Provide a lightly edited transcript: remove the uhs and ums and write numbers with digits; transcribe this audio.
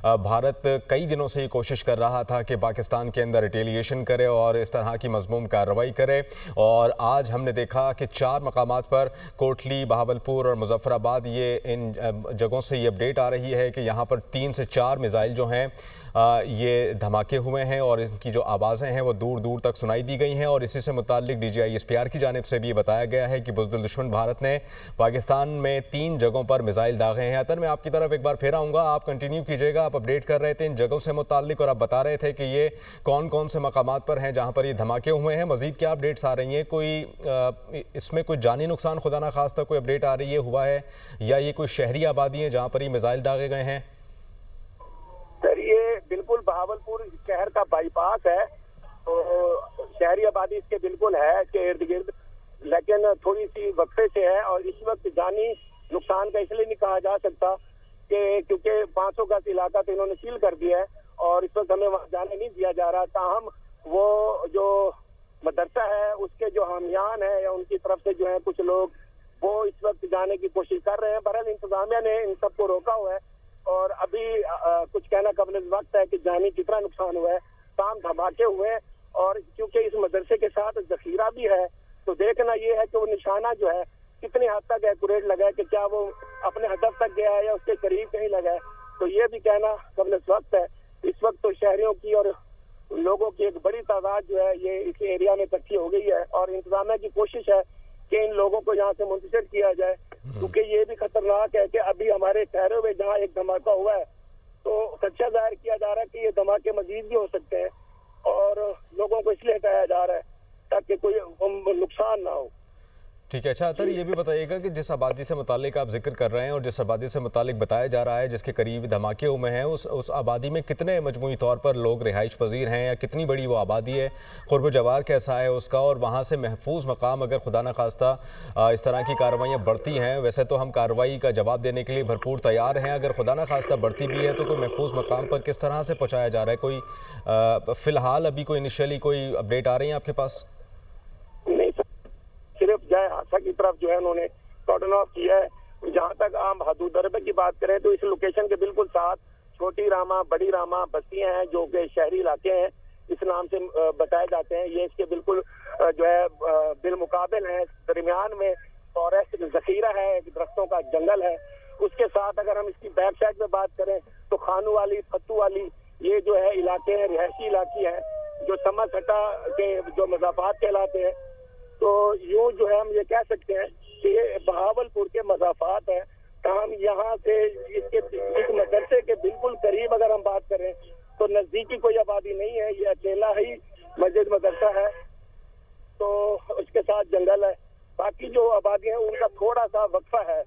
भारत कई दिनों से ये कोशिश कर रहा था कि पाकिस्तान के अंदर रिटेलिएशन करे और इस तरह की मज़मूम कार्रवाई करे। और आज हमने देखा कि 4 मकामात पर कोटली, बहावलपुर और मुजफ्फराबाद, ये इन जगहों से ये अपडेट आ रही है कि यहाँ पर 3 से 4 मिसाइल जो हैं ये धमाके हुए हैं और इनकी जो आवाज़ें हैं वो दूर दूर तक सुनाई दी गई हैं। और इसी से मुताल्लिक DGISPR की जानिब से भी ये बताया गया है कि बुज़दिल दुश्मन भारत ने पाकिस्तान में 3 जगहों पर मिसाइल दागे हैं। अतर मैं आपकी तरफ एक बार फिर आऊँगा, आप कंटिन्यू कीजिएगा। आप अपडेट कर रहे थे इन जगहों से मुताल्लिक और आप बता रहे थे कि ये कौन कौन से मकामात पर हैं जहाँ पर ये धमाके हुए हैं। मज़ीद क्या अपडेट्स आ रही हैं? कोई इसमें कोई जानी नुकसान खुदा ना खास्ता कोई अपडेट आ रही है हुआ है, या ये कोई शहरी आबादी है जहाँ पर ये मिसाइल दागे गए हैं? सर, ये बिल्कुल बहावलपुर शहर का बाईपास है, तो शहरी आबादी इसके बिल्कुल है के इर्द गिर्द, लेकिन थोड़ी सी वक्फे से है। और इस वक्त जानी नुकसान का इसलिए नहीं कहा जा सकता कि क्योंकि 500 गज इलाका तो इन्होंने सील कर दिया है और इस वक्त हमें वहाँ जाने नहीं दिया जा रहा। ताहम वो जो मदरसा है उसके जो हामियान है या उनकी तरफ से जो है कुछ लोग वो इस वक्त जाने की कोशिश कर रहे हैं। बहरहाल इंतजामिया ने इन सबको रोका हुआ है और अभी कुछ कहना कबल वक्त है कि जानी कितना नुकसान हुआ है। शाम धमाके हुए और क्योंकि इस मदरसे के साथ जखीरा भी है, तो देखना ये है कि वो निशाना जो है कितनी हद तक एक्यूरेट लगा है, कि क्या वो अपने हदफ तक गया है या उसके करीब कहीं लगा है, तो ये भी कहना कबल वक्त है। इस वक्त तो शहरियों की और लोगों की एक बड़ी तादाद जो है ये इस एरिया में इकट्ठी हो गई है और इंतजामिया की कोशिश है कि इन लोगों को यहाँ से मुंतशिर किया जाए, क्योंकि ये भी खतरनाक है कि अभी हमारे ठहरे हुए जहाँ एक धमाका हुआ है तो खदशा जाहिर किया जा रहा है कि ये धमाके मजीद भी हो सकते हैं और लोगों को इसलिए हटाया जा रहा है ताकि कोई नुकसान ना हो। ठीक है। अच्छा अतर, ये भी बताइएगा कि जिस आबादी से मुतालिक आप जिक्र कर रहे हैं और जिस आबादी से मुतालिक बताया जा रहा है जिसके करीब धमाके हुए हैं, उस आबादी में कितने मजमूई तौर पर लोग रिहाइश पजीर हैं या कितनी बड़ी वो आबादी है? क़ुर्ब जवार कैसा है उसका? और वहाँ से महफूज मकाम अगर खुदा न खास्ता इस तरह की कार्रवाइयाँ बढ़ती हैं, वैसे तो हम कार्रवाई का जवाब देने के लिए भरपूर तैयार हैं, अगर खुदा न खास्ता बढ़ती भी है तो कोई महफूज मकाम पर किस तरह से पहुँचाया जा रहा है? कोई फ़िलहाल अभी कोई इनिशियली कोई अपडेट आ रही है आपके पास? सिर्फ जय हादसा की तरफ जो है उन्होंने कॉर्डन ऑफ किया है। जहाँ तक आम हदूद दरबे की बात करें तो इस लोकेशन के बिल्कुल साथ छोटी रामा, बड़ी रामा बस्तियां हैं जो कि शहरी इलाके हैं, इस नाम से बताए जाते हैं। ये इसके बिल्कुल जो है बिलमुकाबिल है, दरमियान में फॉरेस्ट जखीरा है, दरख्तों का जंगल है। उसके साथ अगर हम इसकी बैक साइड में बात करें तो खानू वाली, फत्तू वाली, ये जो है इलाके हैं, रिहायशी इलाके हैं जो समझटा के जो मज़ाफ़ात कहलाते हैं। तो यूँ जो है हम ये कह सकते हैं कि ये बहावलपुर के मज़ाफ़ात हैं। हम यहाँ से इसके इस मदरसे के बिल्कुल करीब अगर हम बात करें तो नज़दीकी कोई आबादी नहीं है, ये अकेला ही मस्जिद मदरसा है, तो उसके साथ जंगल है। बाकी जो आबादी है उनका थोड़ा सा वक्फा है।